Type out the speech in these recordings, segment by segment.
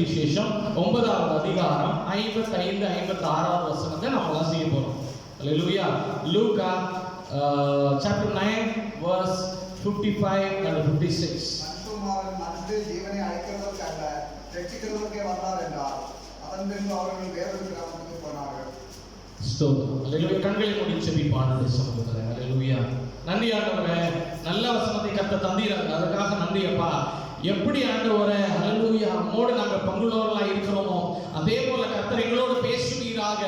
சுவிசேஷம் 9வது அதிகாரம் 55 56வது வசனத்தை நம்ம வாசிக்க போறோம். அல்லேலூயா. லூக்கா chapter 9 verse 55 and 56. மனுஷகுமாரன் மனுஷருடைய ஜீவனை அழிக்கிறதற்கல்ல ரட்சிக்கிறதற்கே வந்தார் என்றார். அதன் பின்பு அவர்கள் வேறொரு கிராமத்துக்கு போனார்கள். ஸ்தோத்திரம். அல்லேலூயா. கண்களை மூடி ஜெபிப்போம் ஆண்டவரே சமூகத்திலே. அல்லேலூயா. நன்றி ஆண்டவரே, நல்ல வசனத்தை கர்த்தர் தந்தீர்கள், அதுக்காக நன்றி அப்பா. எப்படி ஆண்டவரே அல்லேலூயா உம்மோடு நாங்கள் பங்குள்ளவர்களா இருக்கிறோமோ அதே போல கர்த்தர் எங்களோடு பேசுவீராக.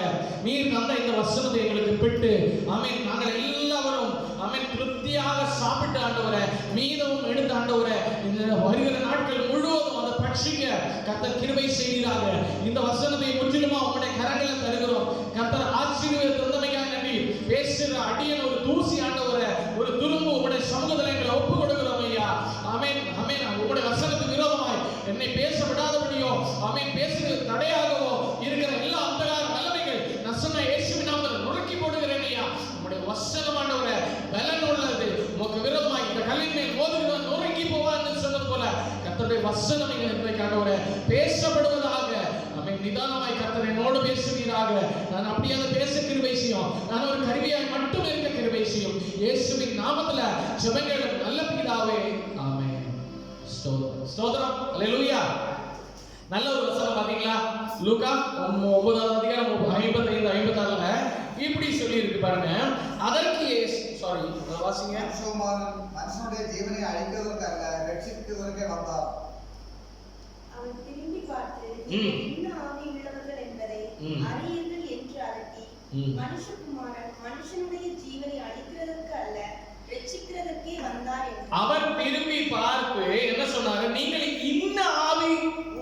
நீர் தந்த இந்த வசனத்தை எங்களுக்கு பெற்று ஆமென் நாங்கள் எல்லாரும் ஆமென் திருப்தியாக சாப்பிட்டு ஆண்டவரே மீதமும் எடுத்து ஆண்டவரே இந்த வருகிற நாட்கள் முழுவதும் அதை பட்சிக்க கர்த்தர் கிருபை செய்வீராக. இந்த வசனத்தை முற்றிலுமா உம்முடைய கரங்களில் தருகிறோம். கர்த்தர் ஆசீர்வாதம் தந்தமைக்காக நன்றி. பேசுகிற அடியன் ஒரு தூசி ஆண்டவரே ஒரு துரும்பு உம்முடைய சமூகத்தில் எங்களை ஒப்பு கொடுக்கிறோம் ஐயா. ஆமென் ஆமென். உம்முடைய வசனத்துக்கு விரோதமாய் என்னை பேச விடாதபடியோ ஆமென் பேசுகிறது தடையாகவோ இருக்கிற எல்லா அந்தகார வல்லமைகள் நசன இயேசுவின் நாமத்தில் நுறுக்கி போடுகிறேன் ஐயா. உம்முடைய வசனம் ஆண்டவரே பலன் உள்ளது. உமக்கு விரோதமாய் இந்த கல்லின் மேல் மோதுகிறவன் நொறுங்கி போவான் என்று சொன்னது போல கர்த்தருடைய வசனம் இன்றைக்கு ஆண்டவரே பேசப்படுவதாக. ஆமென். நிதானமாய் கர்த்தர் என்னோடு பேசுவீராக. நான் அப்படியே அதை பேச கிருபை செய்யும். நான் ஒரு கருவியாய் மட்டும் இருக்க கிருபை செய்யும். இயேசுவின் நாமத்தில் ஜெபங்கள் நல்ல பிதாவே. ஆமென். ஸ்தோத்திரம் ஸ்தோத்திரம். அல்லேலூயா. நல்ல ஒரு வசனம் பாத்தீங்களா? லூக்கா 9வது அதிகாரம் 55 56ல இப்படி சொல்லி இருக்கு பாருங்க. அதற்கு வாசிங்க. மனுஷகுமாரன் மனுஷனுடைய ஜீவனை அழிக்கிறதற்கல்ல ரட்சிக்கிறதற்கே வந்தார். அவன் திரும்பி பார்த்து என்ன ஆவி உள்ளவர்கள் என்பதை அறியுங்கள் என்று அதட்டி மனுஷகுமாரன் மனுஷனுடைய ஜீவனை அழிக்கிறதற்கு அல்ல ரட்சிக்கிறதற்கே வந்தார் என்றார். அவர் திரும்பி பார்த்து என்ன சொன்னாரு? நீங்கள் இன்ன ஆவி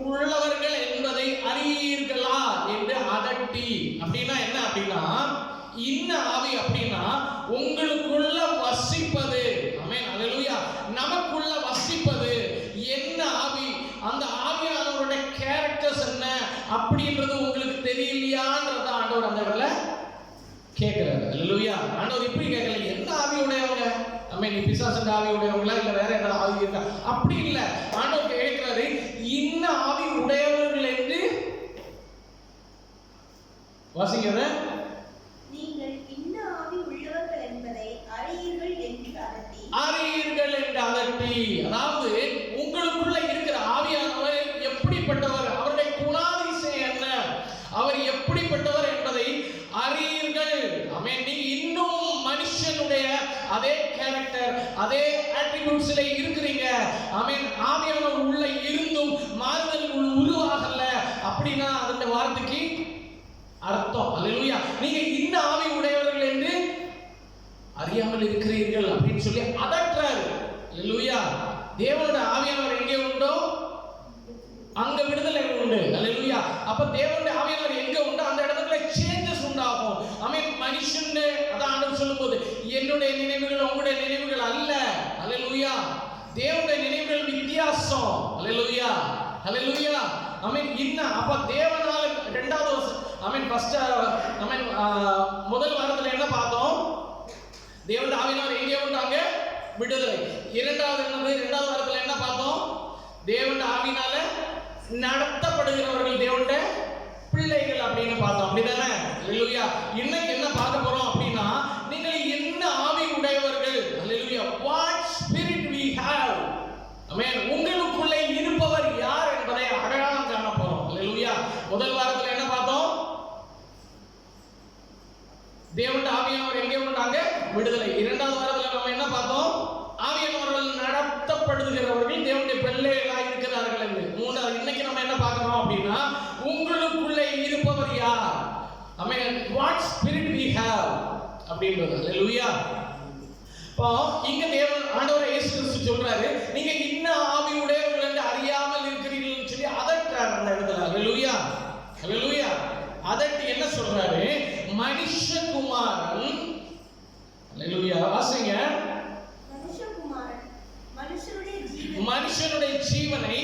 உள்ளவர்கள் என்பதை அறியீர்களா என்று அதட்டி. அப்படின்னா என்ன? அப்படின்னா இன்ன ஆவி அப்படின்னா உங்களுக்குள்ள வசிப்பது. ஆமென். அல்லேலூயா. நமக்குள்ள வசிப்பது என்ன ஆவி? அந்த ஆவியானவருடைய கேரக்டர்ஸ் என்ன அப்படின்றது உங்களுக்கு தெரியலையான்றத ஆண்டவர் அந்த இடத்துல கேட்கிறாரு. அல்லேலூயா. ஆண்டவர் இப்படி கேட்கல, என்ன ஆவி உடையவங்க? ஆமென். நீ பிசாசுங்க ஆவி உடையவங்களா இல்ல வேற ஏதாவது ஆவி இருக்கா? அப்படி இல்ல. ஆண்டவர் கேட்கிறாரு இன்ன ஆவி உடையவர்கள் என்று வாசிங்கத. நீங்கள் இன்ன ஆவி உள்ளவர்கள் என்பதை அறியீர்கள் என்று அதட்டி. அறியீர்கள் என்று அதட்டி. அதாவது உங்களுக்குள்ள இருக்கிற ஆவியானவர் எப்படிப்பட்டவர், அவருடைய குணாதிசயம் என்ன, அவர் எப்படிப்பட்டவர் என்பதை அறியீர்கள். ஆமென். நீங்க இன்னும் மனுஷனுடைய அதே கேரக்டர் அதே அட்ரிபியூட்ஸ்ல இருக்கிறீங்க. ஆமென். ஆவியானவர் உள்ள இருந்தும் மாறுதல் உருவாகல அப்படின்னா அந்த வார்த்தைக்கு அர்த்தம். அல்லேலூயா. நீங்க இன்ன ஆவி உடையவர்கள் என்று அறியாமல் இருக்கிறீர்கள் அப்படின்னு சொல்லி அதட்டுறாரு. அல்லேலூயா. தேவனுடைய ஆவியானவர் எங்கே உண்டோ அங்க விடுதலை உண்டு. அல்லேலூயா. அப்ப தேவனுடைய ஆவியானவர் எங்க உண்டோ அந்த இடத்துல சேஞ்சஸ் உண்டாகும். ஆமென். மனுஷன் அதான் ஆண்டவர் சொல்லும்போது என்னுடைய நினைவுகள் உங்களுடைய நினைவுகள் அல்ல. அல்லேலூயா. தேவனுடைய நினைவுகள் வித்தியாசம். அல்லேலூயா. அல்லேலூயா. ஆமென். இன்ன அப்ப தேவனால இரண்டாவது ஆமென் ஃபர்ஸ்ட் ஆமென் முதல் வாரத்துல என்ன பார்த்தோம்? தேவனுடைய ஆவியானவர் எங்கே உண்டாங்க? விடுதலை. இரண்டாவது என்னது? இரண்டாவது வாரத்துல என்ன பார்த்தோம்? தேவனுடைய ஆவியினால நடத்தப்படுகிறவர்கள் தேவனுடைய பிள்ளைகள் அப்படின்னு பார்த்தோம். அப்படிதானே? அல்லேலூயா. இன்னைக்கு என்ன பார்க்க போறோம் அப்படின்னா நீங்கள் என்ன ஆவி உடையவர்கள். Hallelujah. What spirit we have. Amen. உங்களுக்குள்ளே இருப்பவர் யார் என்பதை அடையாளம் காண போறோம். அல்லேலூயா. முதல் வாரத்துல என்ன பார்த்தோம்? தேவனுடைய ஆவியானவர் எங்கே உண்டாங்க? விடுதலை. இரண்டாவது வாரத்துல நம்ம என்ன பார்த்தோம்? ஆவியானவர்கள் நடத்தப்படுகிறவர்கள் தேவனுடைய பிள்ளைகளாக இருக்கிறார்கள் என்று. மூன்றாவது இன்னைக்கு நம்ம என்ன பார்க்கிறோம் அப்படின்னா உங்களுக்குள்ளே இருப்பவர் யார். ஆமென். வாட் ஸ்பிரிட் we have அப்படின்றது. அல்லேலூயா. இப்போ இங்க தேவன் ஆண்டவர் இயேசு கிறிஸ்து சொல்றாரு நீங்க இன்ன ஆவி உடையவர்கள் என்று அறியாமல் இருக்கிறீர்கள் சொல்லி அதட்டுறாரு அந்த இடத்துல. அல்லேலூயா. அல்லேலூயா. அதட்டி என்ன சொல்றாரு? மனுஷகுமாரன். அல்லேலூயா. வாசிங்க. மனுஷகுமாரன் மனுஷனுடைய ஜீவனை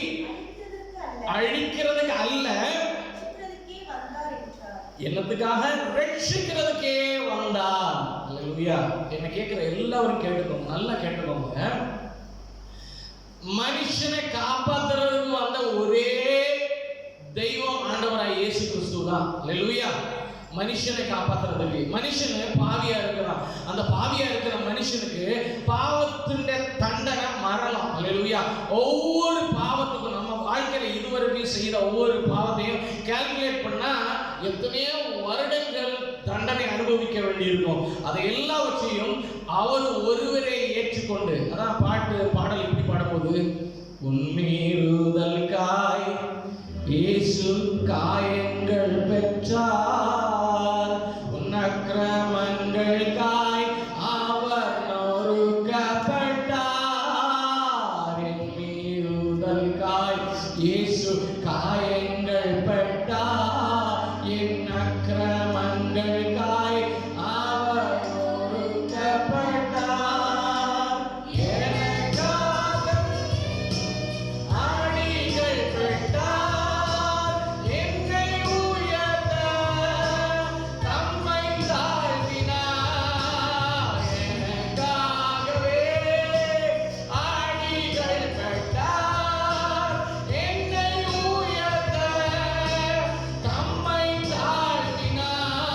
அழிக்கிறதுக்கு அல்ல ரட்சிக்கிறதுக்கே வந்தார் என்றார். என்னத்துக்காக? ரட்சிக்கிறதுக்கே வந்தார். அல்லேலூயா. என்ன கேட்கிற எல்லாரும் கேட்டுக்கோங்க, நல்லா கேட்டுக்கோங்க. மனுஷனை காப்பாத்துறதுக்கு வந்த ஒரே தான். அல்லேலூயா. மனுஷனை காப்பாத்துறதுக்கு. மனுஷன் பாவியா இருக்கிறான். அந்த பாவியா இருக்கிற மனுஷனுக்கு பாவத்தின் தண்டனை மரணம். அல்லேலூயா. ஒவ்வொரு பாவத்துக்கும் நம்ம வாழ்க்கையில இதுவரைக்கும் செய்த ஒவ்வொரு பாவத்தையும் கால்குலேட் பண்ணா எத்தனையோ வருடங்கள் தண்டனை அனுபவிக்க வேண்டியிருக்கும். அதை எல்லாவற்றையும் அவர் ஒருவரை ஏற்றுக்கொண்டு, அதான் பாடல் இப்படி பாடும்போது, உன்மீறுதல் காய் இயேசு காயங்கள் பெற்றார், உன் அக்கிரமங்கள் காய் அவர் நொறுக்கப்பட்டார். என் மீறுதல் காய் இயேசு காயங்கள் பெற்றார், என் அக்கிரமங்கள் காய் அவர் நொறுக்கப்பட்டார். எனக்காக அடிகள் பெற்றார், என்னை உயர்த்த தம்மை தாழ்த்தினார். எனக்காகவே அடிகள் பெற்றார், என்னை உயர்த்த தம்மை தாழ்த்தினார்.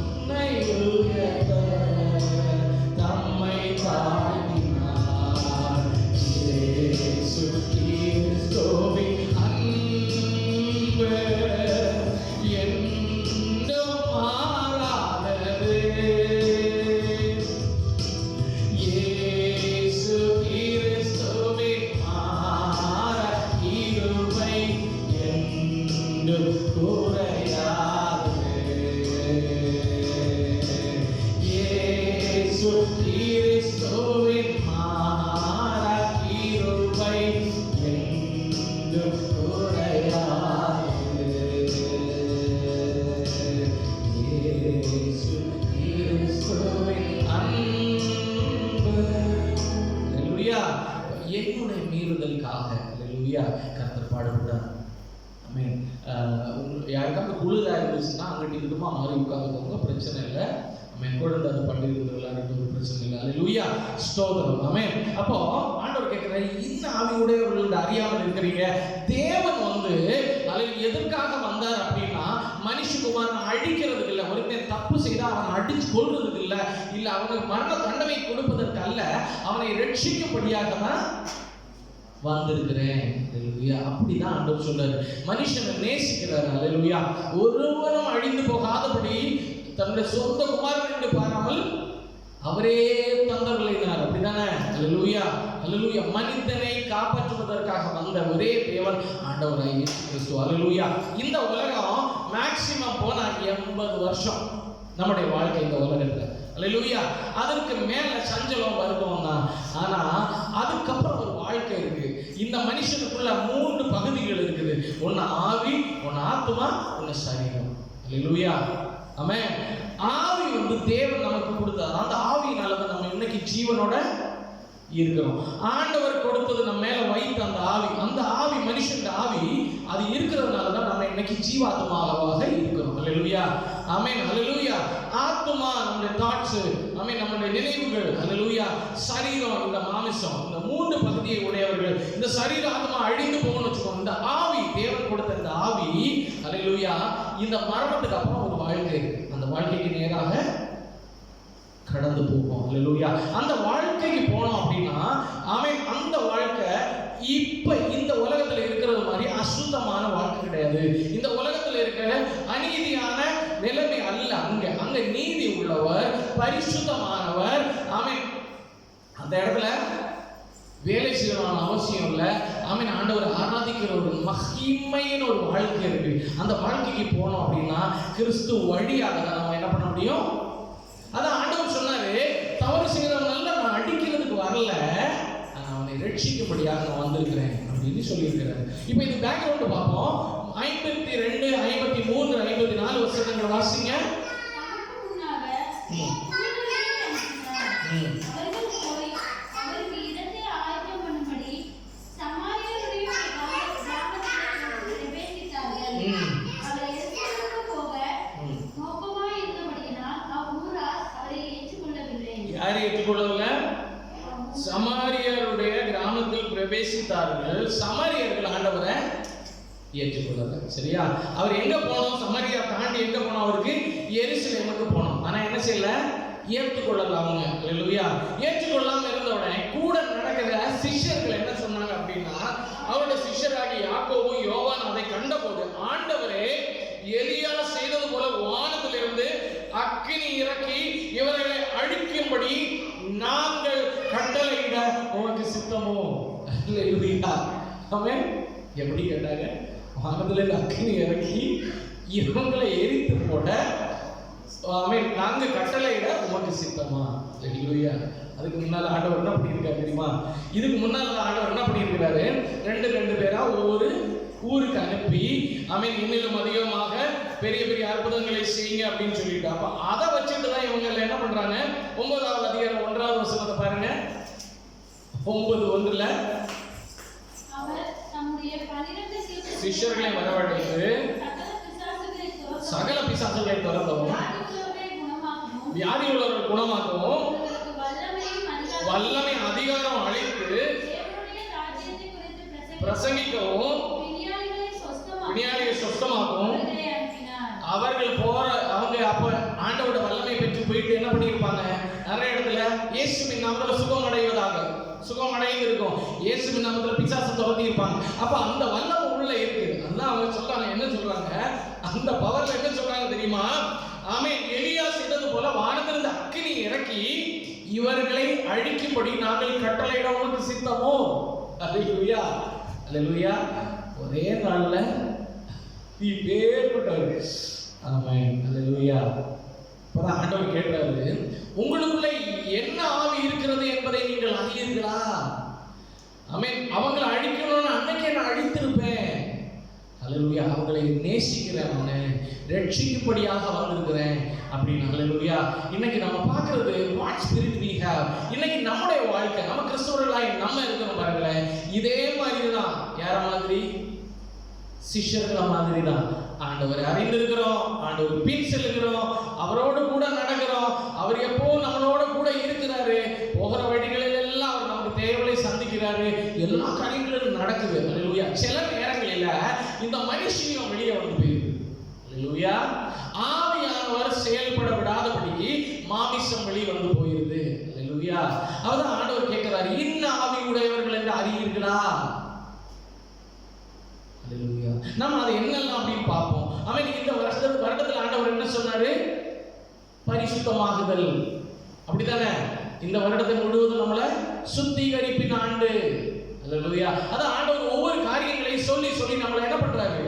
உன்னை உயர்த்த தம்மை தாழ்த்தினார். இயேசு கிறிஸ்துவின் அன்பு என்றும் மாறாதது. இயேசு கிறிஸ்துவின் மாற கிருபை என்றும் குறையாதது. இயேசு கிறிஸ்துவின் மாற கிருபை என்றும் குறையாதது. இயேசு கிறிஸ்துவின் அன்பு. அல்லேலூயா. என்னுடைய மீறுதலுக்காக அல்லேலூயா கர்த்தர் பாடுபட்டார். ஆமென். யாருக்காவது குளிரா இருந்துச்சுன்னா அங்கிட்டு இருக்குமா மாறி உட்கார்ந்துக்கோங்க, பிரச்சனை இல்லை. ஆமென். குழந்தை அது பண்ணிருந்ததுலாம் ஒரு பிரச்சனை இல்லை. அல்லேலூயா. ஸ்தோத்திரம். ஆமென். அப்போ ஆண்டவர் கேட்கிறார், இந்த ஆவியுடையவர்கள் அறியாமல் இருக்கிறீங்க. தேவன் வந்து அதில் எதற்காக வந்தார் அப்படின்னா மனுஷகுமாரனை அழிக்கிறதுக்கு இல்லை. ஒருத்தன் தப்பு செய்தா அவனை அடிச்சு கொள்றதுக்கு இல்லை, இல்லை அவனுக்கு மரண தண்டனை கொடுப்பதற்கு அல்ல, அவனை ரட்சிக்கும்படியாக தான் வந்திருக்கிறேன். அல்லேலூயா. அப்படிதான் ஆண்டவர் சொல்றாரு. மனுஷனை நேசிக்கிறார். அல்லேலூயா. ஒருவரும் அழிந்து போகாதபடி தன்னுடைய சொந்த குமாரன் என்று பாராமல் அவரே தந்தவர்களார். அப்படிதானே? அல்லேலூயா. அல்லேலூயா. மனிதனை காப்பாற்றுவதற்காக வந்த ஒரே தேவன் ஆண்டவராகிய இயேசு கிறிஸ்து. அல்லேலூயா. இந்த உலகம் மேக்சிமம் போனா 80 வருஷம் நம்முடைய வாழ்க்கை இந்த உலகத்துல. அல்லேலூயா. அதற்கு மேல சஞ்சலம் வருவோம் தான். ஆனா அதுக்கப்புறம் ஒரு வாழ்க்கை இருக்கு. இந்த மனுஷனுக்குள்ள 3 பகுதிகள் இருக்குது. ஒன்னு ஆவி, ஒன்னு ஆத்மா, ஒன்னு சரீரம். அல்லேலூயா. ஆமென். ஆவி வந்து தேவன் நமக்கு கொடுத்தார். அந்த ஆவியினால தான் நம்ம இன்னைக்கு ஜீவனோட இருக்கிறோம். ஆண்டவர் கொடுத்தது நம்ம மேல வைத்த அந்த ஆவி மனுஷன் ஆவி அது இருக்கிறதுனால தான் நம்ம இன்னைக்கு ஜீவாத்மாவாக இருக்கிறோம். அல்லேலூயா. ஆமென். அல்லேலூயா. ஆத்மா நம்முடைய தாட்ஸ், ஆமென், நம்முடைய நினைவுகள். அல்லேலூயா. சரீரம் இந்த மாமிசம், இந்த 3 பகுதியை உடையவர்கள். இந்த சரீர ஆத்மா அழிந்து போகணும்னு வச்சுக்கோங்க. இந்த ஆவி தேவன் கொடுத்த இந்த ஆவி, அல்லேலூயா, இந்த மரணத்துக்கு அப்புறம் ஒரு வாழ்க்கை இருக்கு. அந்த வாழ்க்கைக்கு நேராக கடந்து போகும். அல்லேலூயா. அந்த வாழ்க்கைக்கு போனோம் அப்படின்னா அவன் அந்த வாழ்க்கை இப்ப இந்த உலகத்துல இருக்கிறது மாதிரி அசுத்தமான வாழ்க்கை கிடையாது. இந்த உலகத்துல இருக்கிற அநீதியான நிலைமை அல்ல. அங்க நீதி உள்ளவர், பரிசுத்தமானவர். அவன் அந்த இடத்துல வேலை செய்யணும்னு அவசியம் இல்லை. ஆமென். ஆண்டவர் ஆராதிக்கிற ஒரு மகிமையின் ஒரு வாழ்க்கை இருக்கு. அந்த வாழ்க்கைக்கு போனோம் அப்படின்னா கிறிஸ்து வழியாக தான் நம்ம என்ன பண்ண முடியும். அதான் ஆண்டவர் சொன்னாரு, தவறு செய்யறவங்க நான் அடிக்கிறதுக்கு வரல, நான் அவனை ரட்சிக்கும்படியாக நான் வந்திருக்கிறேன் அப்படின்னு சொல்லியிருக்கிறாரு. இப்போ இந்த பேக்ரவுண்ட் பார்ப்போம். 52, 53, 54 வசனங்களை வாசிங்க. யாரை ஏற்றுக்கொள்ளவில்ல? சமாரியருடைய கிராமத்தில் பிரவேசித்தார்கள். சமாரியர்கள் ஆண்டவரை ஏற்றுக்கொள்ளல. சரியா? அவர் எங்க போனோம்? சமரியா தாண்டி எங்க போனோம்? அவருக்கு எருசலேமுக்கு போனோம். ஆனா என்ன செய்யல? ஏற்றுக்கொள்ளல அவங்க. அல்லேலூயா. ஏற்றுக்கொள்ளாம இருந்த உடனே கூட நடக்கிற சிஷ்யர்கள் என்ன சொன்னாங்க அப்படின்னா, அவருடைய சிஷ்யராகிய யாக்கோபு யோவான் அதை கண்டபோது, ஆண்டவரே, எலியா செய்தது போல வானத்திலிருந்து அக்கினி இறக்கி இவர்களை அழிக்கும்படி நாங்கள் கட்டளையிட உனக்கு சித்தமோ? அல்லேலூயா. ஆமென். எப்படி கேட்டாங்க? வானத்திலிருந்து அக்கினி இறக்கி இவங்களை எரித்து போட நாங்க கட்டளையிட உமக்கு சித்தமா? அல்லேலூயா. அதுக்கு முன்னால ஆண்டவர் என்ன பண்ணியிருக்காரு தெரியுமா? இதுக்கு முன்னால ஆண்டவர் என்ன பண்ணியிருக்கிறாரு? ரெண்டு பேரா ஒவ்வொரு ஊருக்கு அனுப்பி இன்னிலும் அதிகமாக பெரிய பெரிய அற்புதங்களை செய்யுங்க அப்படின்னு சொல்லிட்டு, அப்ப அதை வச்சுட்டு தான் இவங்க என்ன பண்றாங்க? 9வது அதிகாரம் 1வது வசனத்தை பாருங்க. 9:1 அவர் தம்முடைய 12 சிஷ்யர்களை வரவழைத்து சகல பிசாசுகளை துரத்தவும் வியாதி உள்ளவர்கள் குணமாக்கவும் வல்லமை அதிகாரம் அளித்து பிரசங்கிக்கவும் விஞ்ஞானிகளை சொஸ்தமாகவும் அவர்கள் அவங்க அப்ப ஆண்டவோட வல்லமை பெற்று போயிட்டு என்ன பண்ணியிருப்பாங்க? நிறைய இடத்துல இயேசுவின் நாமத்தில் சுகம் அடைந்து இருக்கும். இயேசுவின் நாமத்தில் பிசாசை துரத்தி இருப்பாங்க. அப்ப அந்த வல்லமை உள்ள இருக்கு. அதான் அவங்க சொல்றாங்க. என்ன சொல்றாங்க? அந்த பவர்ல என்ன சொல்றாங்க தெரியுமா? எலியா செய்தது போல வானத்திலிருந்து அக்கினி இறக்கி இவர்களை அழிக்கும்படி நாங்கள் கட்டளையிட உனக்கு சித்தமோ? அல்லேலூயா. அல்லேலூயா. ஒரே நாள்ல பேர்பட்டவர். ஆமென். அல்லேலூயா. அப்பதான் ஆண்டவர் கேட்டாரு, உங்களுக்குள்ள என்ன ஆவி இருக்கிறது என்பதை நீங்கள் அறியீர்களா? அவங்களை அழிக்கணும்னு அன்னைக்கே நான் அழித்திருப்பேன். அல்லேலூயா. அவங்களை நேசிக்கிறேன், அவனை ரட்சிக்கும்படியாக வந்திருக்கிறேன் அப்படின்னு. அல்லேலூயா. இன்னைக்கு நம்ம பார்க்கிறது வாட் ஸ்பிரிட் we have. இன்னைக்கு நம்முடைய வாழ்க்கை, நம்ம கிறிஸ்தவர்களாய் நம்ம இருக்கிறோம் பாருங்களேன், இதே மாதிரி தான். யார மாதிரி? சிஷ்யர்கள மாதிரி தான். ஆண்டவரை அறிந்திருக்கிறோம், ஆண்டவர் பின் செல்லுகிறோம், அவரோடு கூட நடக்கிறோம். அவர் எப்போ நம்மளோட கூட இருக்கிறாரு. போகிற வழிகளில் எல்லாம் அவர் நமக்கு தேவையை சந்திக்கிறாரு. எல்லா காரியங்களும் நடக்குது. அல்லேலூயா. சில நேரங்களில் இந்த மனுஷியம் வெளியே வந்து போயிருக்கு. அல்லேலூயா. ஆவியானவர் செயல்பட விடாதபடிக்கு மாமிசம் வெளியே வந்து போயிருது. அல்லேலூயா. அவதான் ஆண்டவர் கேட்கிறாரு, இன்ன ஆவி உடையவர்கள் என்று அறியீர்களா? அல்லேலூயா. நம்ம அதை என்னெல்லாம் அப்படின்னு பார்ப்போம். இந்த வருடத்துல ஆண்டவர் என்ன சொன்னாரு? பரிசுத்தமாகுதல். அப்படித்தானே? இந்த வருடத்தை முழுவதும் நம்மள சுத்திகரிப்பின் ஆண்டு. அல்லேலூயா. அதான் ஆண்டவர் ஒவ்வொரு காரியங்களையும் சொல்லி சொல்லி நம்மள என்ன பண்றாரு?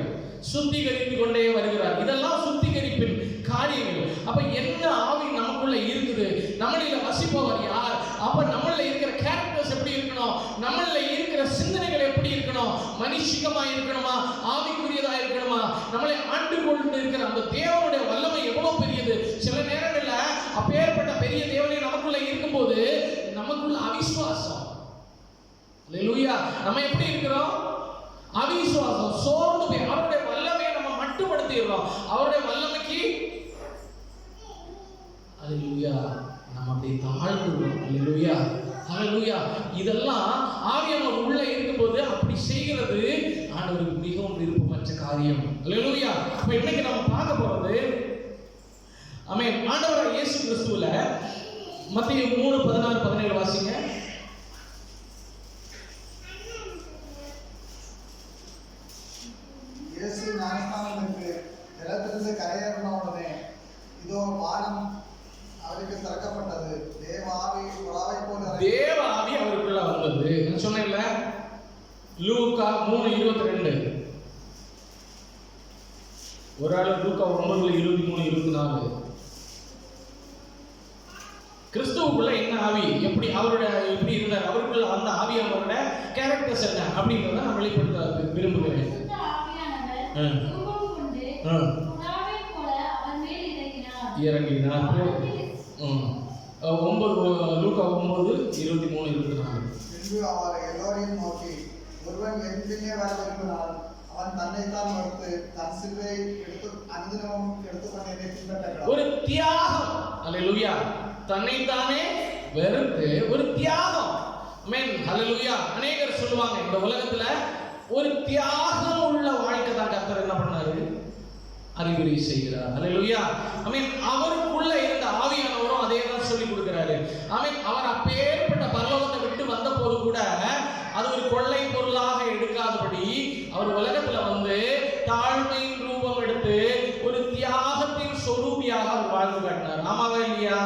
சுத்திகரித்து கொண்டே வருகிறார். இதெல்லாம் சுத்திகரிப்பின் காரியங்கள். அப்ப என்ன ஆவி நமக்குள்ள இருக்குது? நம்மளில வசிப்பவர் யார்? அப்ப நம்மள இருக்கிற கேரக்டர்ஸ் எப்படி இருக்கணும்? நம்மள இருக்கிற சிந்தனைகள் எப்படி இருக்கணும்? மனுஷிகமா இருக்கணுமா? ஆவிக்குரியதா இருக்கணுமா? நம்மளை ஆண்டு கொண்டு இருக்கிற அந்த தேவனுடைய வல்லமை எவ்வளவு பெரியது. சில நேரங்கள்ல அப்பேற்பட்ட பெரிய தேவனை நமக்குள்ள இருக்கும்போது நமக்குள்ள அவிசுவாசம். அல்லேலூயா. நம்ம எப்படி இருக்கிறோம்? அவிசுவாசம், சோர்ந்து போய் அவருடைய வல்லமையை நம்ம மட்டுப்படுத்திடுறோம். அவருடைய வல்லமைக்கு அல்லேலூயா நம்ம அப்படியே தாழ்ந்துடுறோம். அல்லேலூயா. அல்லேலூயா. இதெல்லாம் ஆவியானவர் உள்ள இருக்கும்போது அப்படி செய்கிறது ஆண்டவருக்கு மிகவும் விருப்பமற்ற காரியம். அல்லேலூயா. அப்ப இன்னைக்கு நம்ம பார்க்க போறது ஆண்டவர் இயேசு கிறிஸ்துவுல மத்தேயு 3:16-17 வாசிங்க. இயேசு ஞானஸ்நானத்திற்கு ஜலத்திலிருந்து கரையேறின உடனே இதோ வானம் அவருக்கு திறக்கப்பட்டது. தேவ ஆவி அவருக்குள்ள வந்தது. நான் சொன்னேன்ல, லூக்கா 3:22. ஒரு ஆளு லூக்கா 9:23-24. கிறிஸ்துவுக்குள்ள என்ன ஆவி, எப்படி எப்படி இருந்தார், அவருக்குள்ள அந்த ஆவியானவரோட கேரக்டர்ஸ் என்ன அப்படிங்கறத நான் வெளிப்படுத்த விரும்புகிறேன். இறங்கினார். லூக்கா 9:23-24. பின்பு அவர் எல்லோரையும் நோக்கி, ஒருவன் என் பின்னே வர விரும்பினால் அவன் தன்னைத்தான் மறுத்து தன் சிலுவை அனுதினமும் எடுத்துக்கொண்டு என்னை பின்பற்ற. ஒரு தியாகம். அல்லேலூயா. தன்னைத்தானே வெறுத்து ஒரு தியாகம். ஆமென். அல்லேலூயா. அநேகர் சொல்லுவாங்க, இந்த உலகத்துல ஒரு தியாகம் உள்ள வாழ்க்கை தான் கர்த்தர் என்ன பண்ணாரு, அறிவுரை செய்கிறார். அல்லேலூயா. ஆமென். அவருக்குள்ள இருந்த ஆவியானவரும் அதே தான் சொல்லி கொடுக்கிறாரு. ஆமென். அவர் அப்பேற்பட்ட பரலோகத்தை விட்டு வந்த போது கூட அது ஒரு கொள்ளை பொருளாக எடுக்காதபடி அவர் உலகத்துல வந்து தாழ்மையின் ரூபம் எடுத்து ஒரு தியாகத்தின் சொரூபியாக அவர் வாழ்ந்து காட்டினார். ஆமாவா இல்லையா?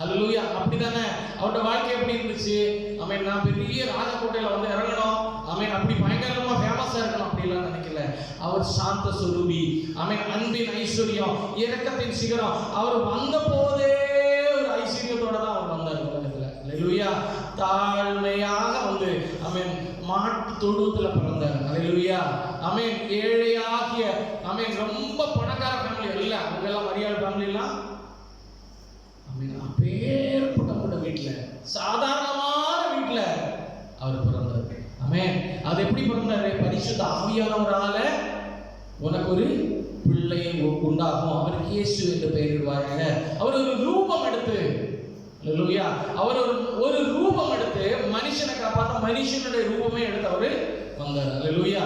அல்லேலூயா. அப்படிதானே அவரோட வாழ்க்கை எப்படி இருந்துச்சு? ஆமென். நான் பெரிய ராஜகோட்டையில வந்து இறங்கணும், ஆமென், அப்படி பயங்கரமா ஃபேமஸா இருக்கணும் அப்படிலாம் நினைக்கல. அவர் சாந்த சொரூபி. ஆமென். அன்பின் ஐஸ்வர்யம், இரக்கத்தின் சிகரம். அவர் வந்த போதே ஒரு ஐஸ்வர்யத்தோட தான் அவர் வந்தார் உலகத்துல. அல்லேலூயா. தாழ்மையாக வந்து ஆமென் மாட்டு தொழுவத்துல பிறந்தார். அல்லேலூயா. ஆமென். ஏழையாகிய ஆமென் ரொம்ப பணக்கார ஃபேமிலி இல்ல, அவங்க எல்லாம் மரியாதை ஃபேமிலி எல்லாம் அப்பேற்பட்ட வீட்டுல, சாதாரணமான வீட்டுல அவர் பிறந்தார். ஆமென். அது எப்படி பிறந்தாரு? பரிசுத்த ஆவியானவரால உனக்கு ஒரு பிள்ளை உண்டாகும், அவருக்கு இயேசு என்று பெயரிடுவாங்க. அவர் ஒரு ரூபம் எடுத்து, அல்லேலூயா, அவர் ஒரு ரூபம் எடுத்து மனுஷனை காப்பாற்ற மனுஷனுடைய ரூபமே எடுத்து அவரு வந்தார். அல்லேலூயா.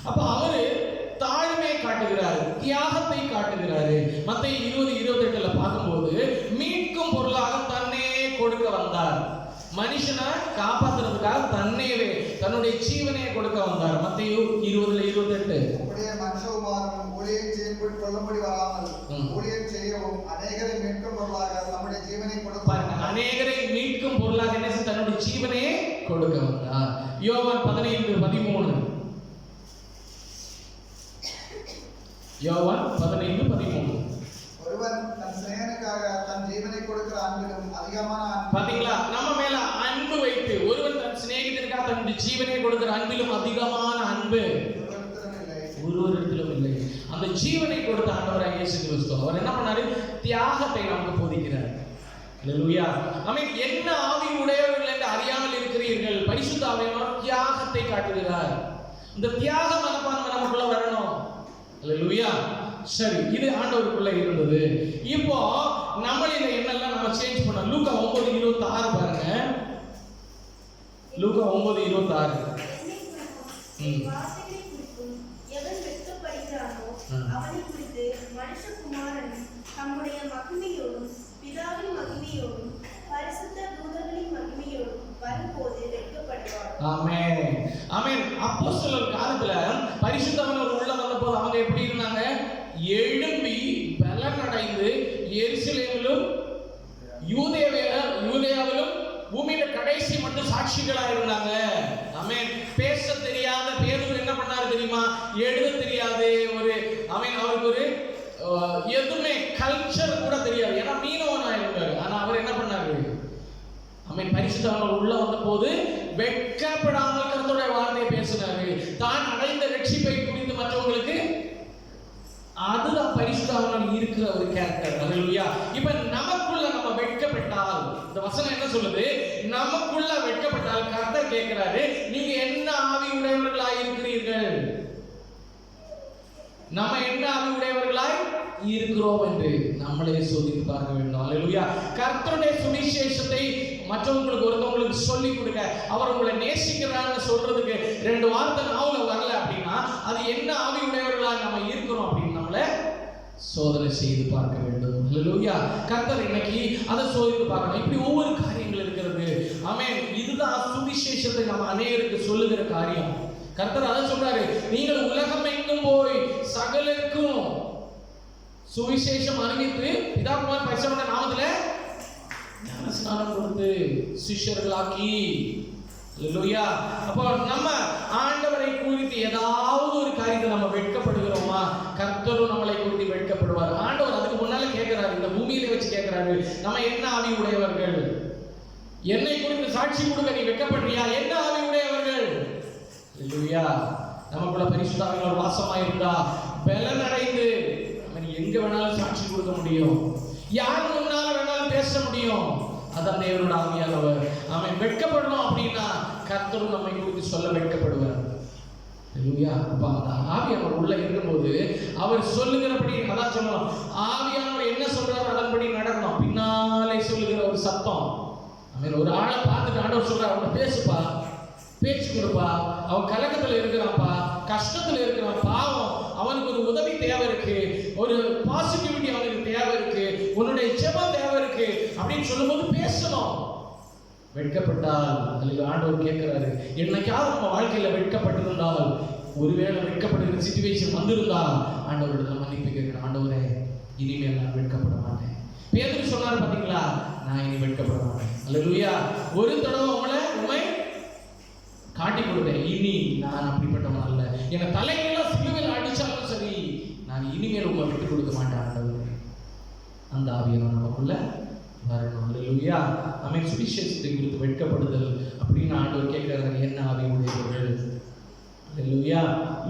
அப்ப அவரு தாழ்மையை காட்டுகிறாரு, தியாகத்தை காட்டுகிறாரு. மத்தேயு 20:28 பார்க்கும்போது மீட்கும் பொருளாக தன்னை கொடுக்க வந்தார். மனுஷனை காப்பாற்றுறதுக்காக தன்னையவே தன்னுடைய ஜீவனையை கொடுக்க வந்தார். மத்தேயு 20:28 அப்படியே மனுஷகுமாரனும் ஊழியம் செய்யப்பட்டு கொள்ளும்படி வராமல் ஊழியம் செய்யவும் அநேகரை மீட்கும் பொருளாக நம்முடைய ஜீவனை கொடுக்க, அநேகரை மீட்கும் பொருளாக என்ன செய்ய தன்னுடைய ஜீவனையே கொடுக்க வந்தார். யோவான் 15:13 யோவான் 15:13 ஒருவன் தன் சிநேகனுக்காக தன் ஜீவனை கொடுக்கிற அன்பிலும் அதிகமான பாத்தீங்களா? நம்ம மேல அன்பு வைத்து ஒருவன் தன் சிநேகிதனுக்காக தன்னுடைய ஜீவனை கொடுக்கிற அன்பிலும் அதிகமான அன்பு ஒருவரிடத்திலும் இல்லை. அந்த ஜீவனை கொடுத்த ஆண்டவராகிய இயேசு கிறிஸ்து அவர் என்ன பண்ணாரு? தியாகத்தை நமக்கு போதிக்கிறார். அல்லேலூயா. ஆமென். என்ன ஆவி உடையவர்கள் என்று அறியாமல் இருக்கிறீர்கள், பரிசுத்த ஆவியானவர் தியாகத்தை காட்டுகிறார். இந்த தியாக மனப்பான்மை நமக்குள்ள வரணும். அல்லேலூயா. சரி, இது ஆண்டவருக்குள்ள இருந்தது. இப்போ நம்மளில என்னெல்லாம் நம்ம சேஞ்ச் பண்ணோம்? லூக்கா 9:26 பாருங்க. லூக்கா 9:26 வார்த்தைகளை குறித்தும் எவன் வெட்கப்படுகிறானோ அவனை குறித்து மனுஷகுமாரன் தம்முடைய மகிமையோடும் பிதாவின் மகிமையோடும் பரிசுத்த தூதர்களின் மகிமையோடும் வரும்போது வெட்கப்படுவார். ஆமென். ஆமென். அப்போஸ்தலர் காலத்துல பரிசுத்தவான்கள் உள்ள வந்தபோது அவங்க எப்படி இருந்தாங்க? எழும்பி பலனடைந்து எருசலேமிலும் யூதேயாவிலும் பூமியில கடைசி மட்டும் சாட்சிகளா இருந்தாங்க. ஆமென். பேச தெரியாத பேதுரு என்ன பண்ணாரு தெரியுமா? எழுத தெரியாது, ஒரு ஆமென், அவருக்கு ஒரு எதுவுமே கல்ச்சர் கூட தெரியாது, ஏன்னா மீனவனா இருந்தாரு. ஆனா அவர் என்ன பண்ணாரு? ஆமென். பரிசுத்தவான்கள் உள்ள வந்த போது வெட்கப்படாமல் கர்த்தருடைய வார்த்தையை பேசினாரு. தான் அடைந்த ரட்சிப்பை குறித்து மற்றவங்களுக்கு, அதுதான் பரிசுத்தவான்கள் இருக்கிற ஒரு கேரக்டர். அல்லேலூயா. இப்ப நமக்குள்ள நம்ம வெட்கப்பட்டால், இந்த வசனம் என்ன சொல்லுது? நமக்குள்ள வெட்கப்பட்டால் கர்த்தர் கேட்கிறாரு, நீங்க என்ன ஆவி உடையவர்களாய் இருக்கிறீர்கள்? நம்ம என்ன ஆவி உடையவர்களாய் இருக்கிறோம் என்று நம்மளே சோதித்து பார்க்க வேண்டும். அல்லேலூயா. கர்த்தருடைய சுவிசேஷத்தை மற்றவங்களுக்கு ஒருத்தவங்களுக்கு சொல்லி கொடுக்க, அவர் உங்களை நேசிக்கிறான்னு சொல்றதுக்கு 2 வார்த்தை நாவுல வரல அப்படின்னா அது என்ன ஆவி உடையவர்களாய் நம்ம இருக்கிறோம் அப்படின்னு நம்மளை சோதனை செய்து பார்க்க வேண்டும். அல்லேலூயா. கர்த்தர் இன்னைக்கு அதை சோதித்து பார்க்கணும். இப்படி ஒவ்வொரு காரியங்கள் இருக்கிறது. ஆமென். இதுதான் சுவிசேஷத்தை நம்ம அநேகருக்கு சொல்லுகிற காரியம். கர்த்தர் அதை சொல்றாரு, நீங்கள் உலகம் எங்கும் போய் சகலருக்கும் சுவிசேஷம் அறிவித்து பிதா குமாரன் பரிசுத்த நாமத்திலே ஞானஸ்நானம் கொடுத்து சிஷ்யர்களாக்கி. அல்லேலூயா. அப்போ நம்ம ஆண்டவரை குறித்து ஏதாவது ஒரு காரியத்தை நம்ம வெட்கப்படுகிறோமா? கர்த்தரும் நம்மளை குறித்து வெட்கப்படுவார். ஆண்டவர் அதுக்கு முன்னால கேட்கிறாரு, இந்த பூமியில வச்சு கேட்கிறாரு, நம்ம என்ன ஆவி உடையவர்கள்? என்னை குறித்து சாட்சி கொடுக்க நீ வெட்கப்படுறியா? என்ன ஆவி உடையவர்கள்? அல்லேலூயா. நமக்குள்ள பரிசுத்த ஆவியானவர் வாசமாயிருந்தா பலனடைந்து எங்க வேணாலும் சாட்சி கொடுக்க முடியும், யார் முன்னால வேணாலும் பேச முடியும். அதான் தேவனோட ஆவியானவர். அவன் வெட்கப்படணும் அப்படின்னா கர்த்தரும் நம்மை குறித்து சொல்ல வெட்கப்படுவார். அல்லேலூயா. அப்ப அந்த ஆவியானவர் உள்ள இருக்கும்போது அவர் சொல்லுகிறபடி அதான் சொல்லணும். ஆவியானவர் என்ன சொல்றாரு அதன்படி நடக்கணும். பின்னாலே சொல்லுகிற ஒரு சத்தம். அவன் ஒரு ஆளை பார்த்துட்டு ஆண்டவர் சொல்றாரு, அவனை பேசுப்பா, பேச்சு கொடுப்பா. அவன் கலக்கத்துல இருக்கிறான்ப்பா, கஷ்டத்துல இருக்கிறான், பாவம், அவனுக்கு ஒரு உதவி தேவை இருக்கு, ஒரு பாசிட்டிவிட்டி அவனுக்கு தேவை இருக்கு, உன்னுடைய ஜெபம் தேவை இருக்கு அப்படின்னு சொல்லும்போது பேசணும். வெட்கப்பட்டால் அல்லது ஆண்டவர் கேட்கிறாரு, என்னைக்காவது நம்ம வாழ்க்கையில வெட்கப்பட்டிருந்தால், ஒருவேளை வெட்கப்படுகிற சிச்சுவேஷன் வந்திருந்தால் ஆண்டவரிடத்துல மன்னிப்பு கேட்கிறேன். ஆண்டவரே, இனிமேல் நான் வெட்கப்பட மாட்டேன். பேதுரு சொன்னார் பாத்தீங்களா, நான் இனி வெட்கப்பட மாட்டேன். அல்லேலூயா. ஒரு தடவை உண்மை காட்டி கொடுத்தேன், இனி நான் அப்படிப்பட்டவன் அல்ல. என்னை தலையெல்லாம் சிலுவையில் அடிச்சாலும் சரி, நான் இனிமேல் உங்களை விட்டு கொடுக்க மாட்டேன் ஆண்டவரே. அந்த ஆவியானவர் நமக்குள்ள வரணும். அல்லேலூயா. ஆமென். சுவிசேஷத்தை குறித்து வெட்கப்படுதல் அப்படின்னு ஆண்டவர் கேட்கிறாரு, என்ன ஆவி உடையவர்கள். அல்லேலூயா.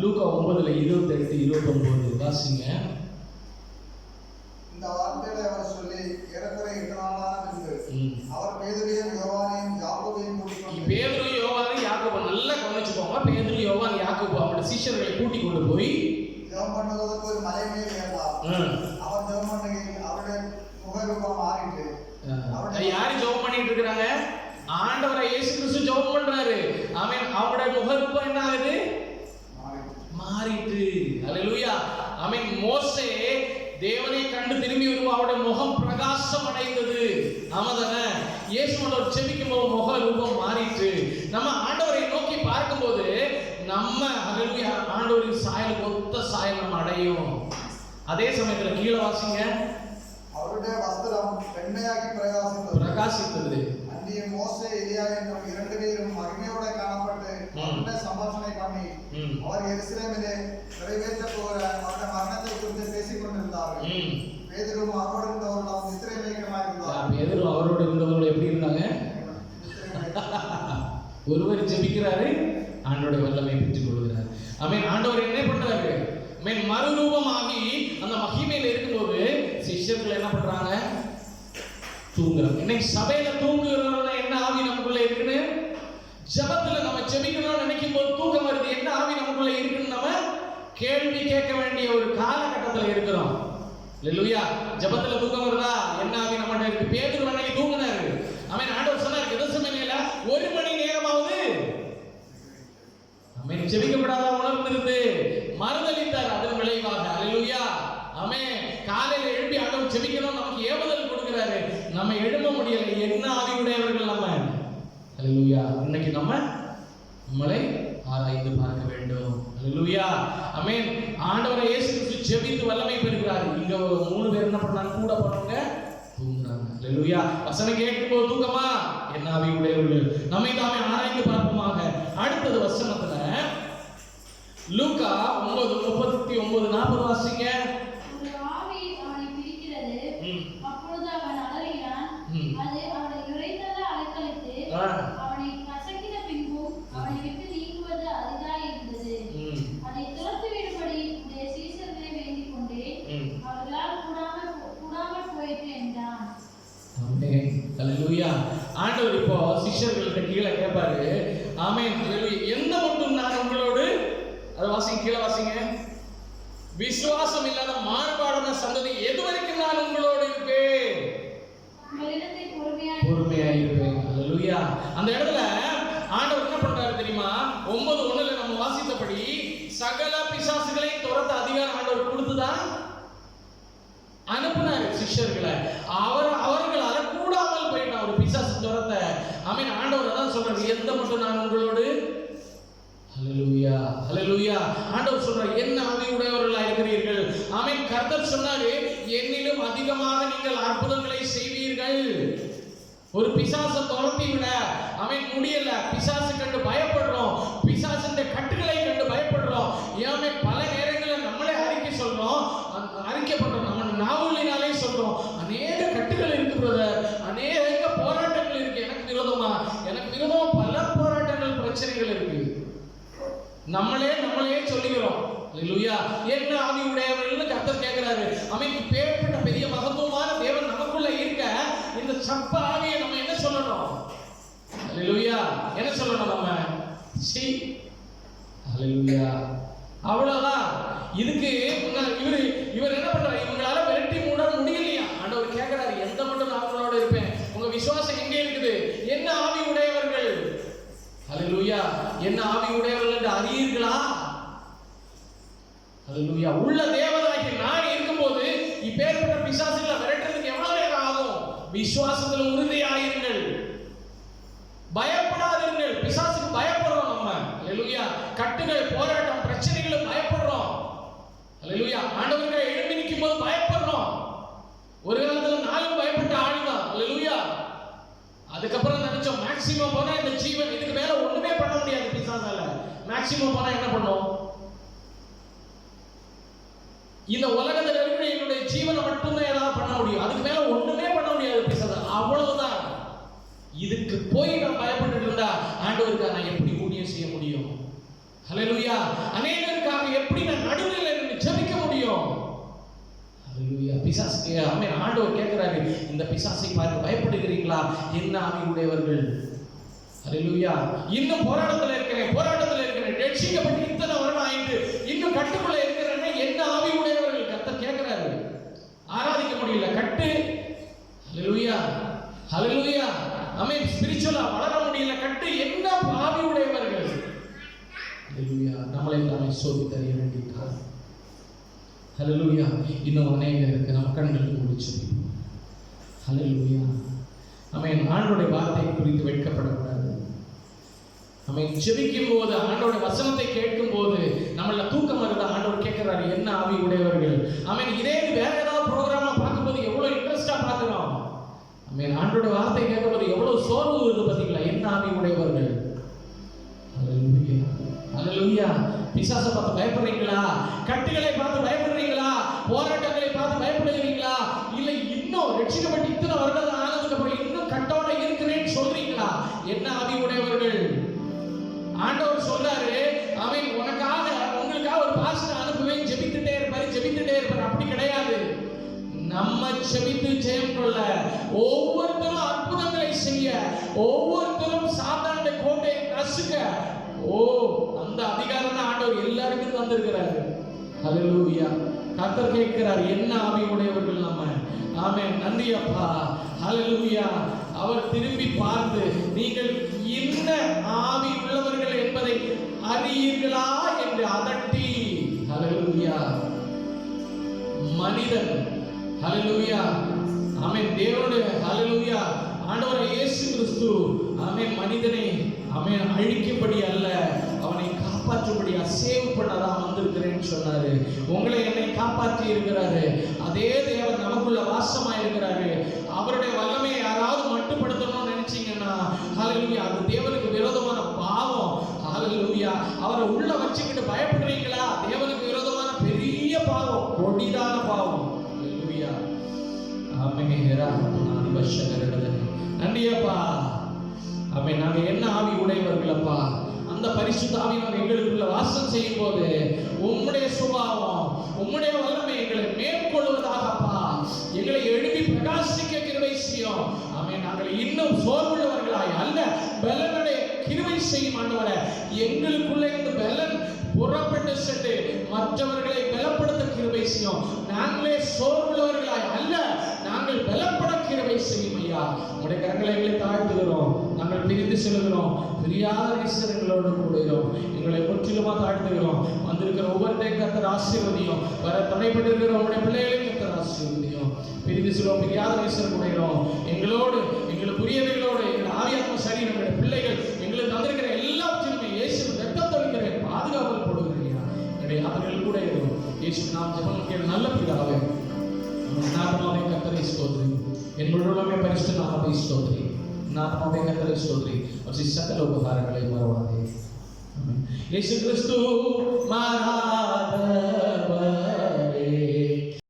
லூக்கா 9:28-29 வாசிங்க. இந்த வார்த்தைகளை அவர் சொல்லி ஏறக்குறைய 8 நாளான பின்பு அவர் பேதுருவையும் யோவானையும் யாக்கோபையும் கூட்டிக் கொண்டு, பேதுரு யோவானை யாக்கோபு, நல்லா கவனிச்சுக்கோங்க. பேதுரு யோவான் யாக்கோபு அவருடைய சீஷர்களை கூட்டிக் கொண்டு போய் ஜெபம் பண்ணுவதற்கு ஒரு மலை மேல் ஏறினார். அவர் ஜெபம் பண்ணுகையில் அவருடைய முகரூபம் மாறிட்டு, யாரு ஜெபம் பண்ணிட்டு இருக்கிறாங்க? ஆண்டவரை இயேசு கிறிஸ்து ஜெபம் பண்றாரு. ஆமென். அவருடைய முகரூபம் என்ன ஆகுது? மாறிட்டு. அல்லேலூயா. ஆமென். மோசே தேவனை கண்டு திரும்பி வருவோம், அவருடைய முகம் பிரகாசம் அடைந்தது. ஆமாதானே? இயேசுவோட செபிக்கும் போது முக ரூபம் மாறிட்டு. நம்ம ஆண்டவரை நோக்கி பார்க்கும்போது நம்ம அல்லேலூயா ஆண்டவரின் சாயலுக்கு ஒத்த சாயல் நம்ம அடையும். அதே சமயத்துல கீழே வாசிங்க. அவருடைய வஸ்திரம் வெண்மையாகி பிரகாசித்தது. அன்றைய மோசே எலியா என்னும் 2 பேரும் மகிமையோட காணப்பட்டு அவருடைய சம்பாஷணை பண்ணி அவர் எருசலேமிலே நிறைவேற்ற போகிற அவருடைய மரணத்தை குறித்து பேசிக் கொண்டிருந்தார்கள். பேதுருவும் அவரோடு இருந்தவர்களும் நித்திரை மயக்கமாக இருந்தார். பேதுரு அவரோடு இருந்தவர்கள் எப்படி இருந்தாங்க? ஒருவர் ஜெபிக்கிறாரு, ஆண்டவருடைய வல்லமை பெற்றுக் கொள்கிறார். ஆமென். ஆண்டவர் என்ன பண்றாரு? ஆமென். மறுரூபமாகி அந்த மகிமையில இருக்கும்போது சிஷ்யர்கள் என்ன பண்றாங்க? தூங்குறாங்க. இன்னைக்கு சபையில தூங்குறவங்க என்ன ஆவி நமக்குள்ள இருக்குன்னு, ஜெபத்துல நம்ம ஜெபிக்கணும்னு நினைக்கும் போது தூக்கம் வருது, என்ன ஆவி நமக்குள்ள இருக்குன்னு நம்ம கேள்வி கேட்க வேண்டிய ஒரு காலகட்டத்துல இருக்கிறோம். அல்லேலூயா. ஜெபத்துல தூக்கம் வருதா? என்ன ஆவி நம்மகிட்ட இருக்கு? பேதுரு அன்னைக்கு தூங்குனாரு. ஆமென். ஆண்டவர் சொன்னார், கெத்செமனேல 1 மணி நேரமாவது ஆமென் ஜெபிக்கப்படாத உணர்ந்திருந்து மறுதலித்தார். அதன் விளைவாக அல்லேலூயா. ஆமென். காலையில எழுப்பி ஆண்டவர் ஜெபிக்கணும் நமக்கு ஏவுதல் கொடுக்கிறாரு, நம்ம எழும்ப முடியல. என்ன ஆவி உடையவர்கள் நம்ம? அல்லேலூயா. இன்னைக்கு நம்மளை ஆராய்ந்து பார்க்க வேண்டும். அல்லேலூயா. ஆமென். ஆண்டவரை இயேசு கிறிஸ்து ஜெபித்து வல்லமை பெறுகிறார். இங்க 3 பேர் என்ன பண்ணாங்க? கூட போறவங்க தூங்குறாங்க. அல்லேலூயா. வசனம் கேட்கும்போது தூக்கமா? என்ன ஆவி உடையவர்கள்? நம்மை தாமே ஆராய்ந்து பார்ப்போமாக. அடுத்தது வசனத்துல லூக்கா 9:39-40 வாசிங்க. ஒரு ஆவி அவனை பிடிக்கிறது, அப்பொழுது அவன் அலறினான். அது அவனை நுரைதள்ள அலைக்கழித்து அவனை கசக்கின பின்பும் அவனை விட்டு நீங்குவது அரிதாய் இருந்தது. அதை துரத்தி விடும்படி உடைய சீசர்களை வேண்டிக் கொண்டேன், அவர்களால் கூடாமல் போயிற்று என்றான். ஆமென். அல்லேலூயா. ஆண்டவர் இப்போ சிஷ்யர்கள்ட்ட கீழே கேட்பாரு. ஆமென். அல்லேலூயா. என்ன மட்டும் நான் உங்களோடு, அதை வாசிங்க, கீழே வாசிங்க. விசுவாசம் இல்லாத மாறுபாடான சந்ததி எதுவரைக்கும் நான் உங்களோடு இருப்பேன்? உங்களிடத்தை பொறுமையாய் இருப்பேன். அல்லேலூயா. அந்த இடத்துல ஆண்டவர் என்ன பண்றாரு தெரியுமா? 9:1 நம்ம வாசித்தபடி சகல பிசாசுகளை துரத்த அதிகாரம் ஆண்டவர் கொடுத்துதான் அனுப்புனாரு சிஷ்யர்களை. அவர்கள் அறக்கூடாமல் போயிட்டான் ஒரு பிசாசு துரத்த. ஆமென். ஆண்டவர் அதான் சொல்றாரு, எந்த மட்டும் நான் உங்களோடு. ஹல்லேலூயா. ஹல்லேலூயா. ஆண்டவர் சொல்றார், என்ன ஆவி உடையவர்களாக இருக்கிறீர்கள். ஆமென். கர்த்தர் சொன்னாரு, என்னிலும் அதிகமாக நீங்கள் அற்புதங்களை செய்வீர்கள். ஒரு பிசாசை துரத்தி விட அவன் முடியல. பிசாசு கண்டு பயப்படுறோம், பிசாசின் கட்டுகளை கண்டு பயப்படுறோம். ஏமே பல நேரங்களில் நம்மளே அறிக்கை சொல்றோம், அறிக்கை பண்றோம், நம்ம நாவலினாலே சொல்றோம். அநேக கட்டுகள் இருக்கு பிரதர், அநேக போராட்டங்கள் இருக்கு. எனக்கு விரோதமா பல போராட்டங்கள், பிரச்சனைகள் இருக்கு. நம்மளே சொல்லுகிறோம். அல்லேலூயா. என்ன ஆவி உடையவர்கள்னு கர்த்தர் கேட்கிறாரு. அவன் பேர்பட்ட பெரிய மகத்துவமான தேவன் நமக்குள்ள இருக்க இந்த சப்ப ஆவியை நம்ம என்ன சொல்லணும்? அல்லேலூயா. என்ன சொல்லணும் நம்ம? சி. அல்லேலூயா. அவ்வளவுதான். இதுக்கு இவர் என்ன பண்றாரு? இவங்களால விரட்டி மூட முடியலையா? ஆண்டவர் கேட்கிறாரு, எந்த மட்டும் நான் உங்களோட இருப்பேன். உங்க விசுவாசம் எங்கே இருக்குது? என்ன ஆவி உடையவர்கள்? அல்லேலூயா. ஹல்லேலூயா. என்ன ஆவி உடையவர்கள் என்று அறியீர்களா? ஹல்லேலூயா. உள்ள தேவனாகிய நான் இருக்கும்போது இப்பேற்பட்ட பிசாசுகளை விரட்டுறதுக்கு எவ்வளவு நேரம் ஆகும்? விசுவாசத்தில் உறுதியாயிருங்கள், பயப்படாதீர்கள். பிசாசுக்கு பயப்படுறோம் நம்ம. ஹல்லேலூயா. கட்டுகள், போராட்டம், பிரச்சனைகளுக்கு பயப்படுறோம். ஹல்லேலூயா. ஆண்டவருக்கு எழும்பி நிற்கும் போது பயப்படுறோம். ஒரு காலத்துல நானும் பயப்பட்ட ஆளுதான். ஹல்லேலூயா. அதுக்கப்புறம் நினைச்சோம் மேக்ஸிமம் போனா இந்த ஜீவன் இதுக்கு மேல ஒண்ணுமே பண்ண முடியாது பிசாசால. மேக்ஸிமம் போனா என்ன பண்ணும்? இந்த உலகத்துல இருக்கிற என்னுடைய ஜீவனை மட்டும்தான் ஏதாவது பண்ண முடியும், அதுக்கு மேல ஒண்ணுமே பண்ண முடியாது பிசாசால. அவ்வளவுதான். இதுக்கு போய் நான் பயப்பட்டு இருந்தா ஆண்டவருக்கு நான் எப்படி ஊழியம் செய்ய முடியும்? ஹல்லேலூயா. அநேகருக்காக எப்படி நான் நடுவில் இருந்து ஜெபிக்க முடியும்? ஹல்லேலூயா. பிசாசு ஆண்டவர் கேட்கிறாரு, இந்த பிசாசை பார்த்து பயப்படுகிறீங்களா? என்ன ஆவி உடையவர்கள்? ஹல்லேலூயா. இன்னும் போராட்டத்தில் இருக்கிறேன், ரட்சிக்கப்பட்டு இத்தனை வருடம் ஆயிட்டு இன்னும் கட்டுக்குள்ள இருக்கிறேன்னா என்ன ஆவி உடையவர்கள்? கர்த்தர் கேட்கிறாரு. ஆராதிக்க முடியல, கட்டு. ஹல்லேலூயா. ஹல்லேலூயா. ஆமென். ஸ்பிரிச்சுவலா வளர முடியல, கட்டு. என்ன ஆவி உடையவர்கள்? ஹல்லேலூயா. நம்மளை நாமே சோதித்து அறிய வேண்டிய காலம். ஹல்லேலூயா. இன்னும் அநேகருக்கு நம்ம கண்களுக்கு முடிச்சு. ஹல்லேலூயா. ஆமென். ஆண்டவருடைய வார்த்தை குறித்து வெட்கப்படக்கூடாது. ஆமென். ஜெபிக்கும் போது ஆண்டவருடைய வசனத்தை கேட்கும் போது நம்மள தூக்கம் வருதா? ஆண்டவர் கேட்கிறாரு, என்ன ஆவி உடையவர்கள்? ஆமென். இதே வேற ஏதாவது ப்ரோக்ராமா பார்க்கும்போது எவ்வளவு இன்ட்ரெஸ்டா பார்க்கிறோம். ஆமென். ஆண்டவருடைய வார்த்தை கேட்கும்போது எவ்வளவு சோர்வு வருது பாத்தீங்களா? என்ன ஆவி உடையவர்கள்? ஹல்லேலூயா. ஹல்லேலூயா. பிசாசை பார்த்து பயப்படுறீங்களா? கட்டுகளை பார்த்து பயப்படுறீங்களா? போராட்டங்களை பார்த்து பயப்படுகிறீங்களா? இல்ல இன்னும் ரட்சிக்கப்பட்டு இத்தனை வருடம் ஆனதுக்கு அப்புறம் இன்னும் கட்டோட இருக்கிறேன்னு சொல்றீங்களா? என்ன ஆவி உடையவர்கள்? ஆண்டவர் சொல்றாரு, அவன் உனக்காக உங்களுக்காக ஒரு பாஸ்டர் அனுப்புவேன், ஜெபித்துட்டே இருப்பார். அப்படி கிடையாது. நம்ம ஜெபித்து ஜெயம் கொள்ள, ஒவ்வொருத்தரும் அற்புதங்களை செய்ய, ஒவ்வொருத்தரும் சாத்தானுடைய கோட்டையை நசுக்க, அந்த அதிகாரம் தான் ஆண்டவர் எல்லாருக்கும் தந்திருக்கிறாரு. ஹல்லேலூயா. கர்த்தர் கேட்கிறார், என்ன ஆவி உடையவர்கள் நம்ம? ஆமென். நன்றி அப்பா. ஹல்லேலூயா. அவர் திரும்பி பார்த்து, நீங்கள் என்ன ஆவி உள்ளவர்கள் என்பதை அறியீர்களா என்று அதட்டி, ஹல்லேலூயா. மனிதன், ஹல்லேலூயா. ஆமென். தேவனுடைய ஹல்லேலூயா ஆண்டவர் இயேசு கிறிஸ்து ஆமென் மனிதனை ஆமென் அழிக்கும்படி அல்ல, அவனை காப்பாற்றும்படியா சேவ் பண்ணதான் வந்திருக்கிறேன்னு சொன்னாரு. உங்களை என்னை காப்பாற்றி இருக்கிறாரு. அதே தேவன் நமக்குள்ள வாசமா இருக்கிறாரு. அவருடைய வல்லமையை யாராவது மட்டுப்படுத்தணும்னு நினைச்சீங்கன்னா ஹல்லேலூயா, அது தேவனுக்கு விரோதமான பாவம். ஹல்லேலூயா. அவரை உள்ள வச்சுக்கிட்டு பயப்படுறீங்களா? தேவனுக்கு விரோதமான பெரிய பாவம், கொடிதான பாவம். ஹல்லேலூயா. ஆமென். நன்றியப்பா. ஆமென். நாங்க என்ன ஆவி உடையவர்களப்பா? அந்த பரிசுத்த ஆவியானவர் எங்களுக்குள்ள வாசம் செய்யும் போது உம்முடைய சுபாவம், உம்முடைய வல்லமை எங்களை மேற்கொள்வதாகப்பா. எங்களை எழுப்பி பிரகாசிக்க கிருபை செய்யும். ஆமென். நாங்கள் இன்னும் சோர்வுள்ளவர்களாய் அல்ல, பலனுடைய கிருபை செய்யும் ஆண்டவரே. எங்களுக்குள்ள இந்த பலன் புறப்பட்டு சென்று மற்றவர்களை பலப்படுத்த கிருபை செய்யும். நாங்களே சோர்வுள்ளவர்களாய் அல்ல, நாங்கள் பலப்பட கிருபை செய்யும் ஐயா. உடைய கரங்களை எங்களை தாழ்த்துகிறோம். நாங்கள் பிரிந்து செல்கிறோம். பிரியாத நேசர்களோடு கூடுகிறோம். எங்களை முற்றிலுமா தாழ்த்துகிறோம். வந்திருக்கிற ஒவ்வொருத்தையும் கர்த்தர் ஆசீர்வதியும். வர தடைப்பட்டிருக்கிற உங்களுடைய பிள்ளைகளையும் கர்த்தர் ஆசீர்வதியும். பிரிந்து செல்வோம். பிரியாத நேசர் கூடுகிறோம். எங்களோடு, எங்களுக்கு புரியவைகளோடு, எங்கள் ஆவியாத்ம சரீரம், எங்களுடைய பிள்ளைகள், எங்களுக்கு தந்திருக்கிற எல்லாவற்றிலுமே இயேசு ரத்தம் தொழிக்கிற பாதுகாவல் போடுகிறீங்க. என்னுடைய அவர்கள் கூட இருக்கும். இயேசு நாம் ஜெபம் கேட்க நல்ல பிதாவே, நாமமே கர்த்தரை ஸ்தோத்திரி. என் முழுவதுமே பரிசுத்த நாமத்தை ஸ்தோத்திரி. நாமமே கர்த்தரை ஸ்தோத்திரி. அவருடைய சகல உபகாரங்களை மறவாதே. ஆமென். இயேசு கிறிஸ்து மாறாதவர்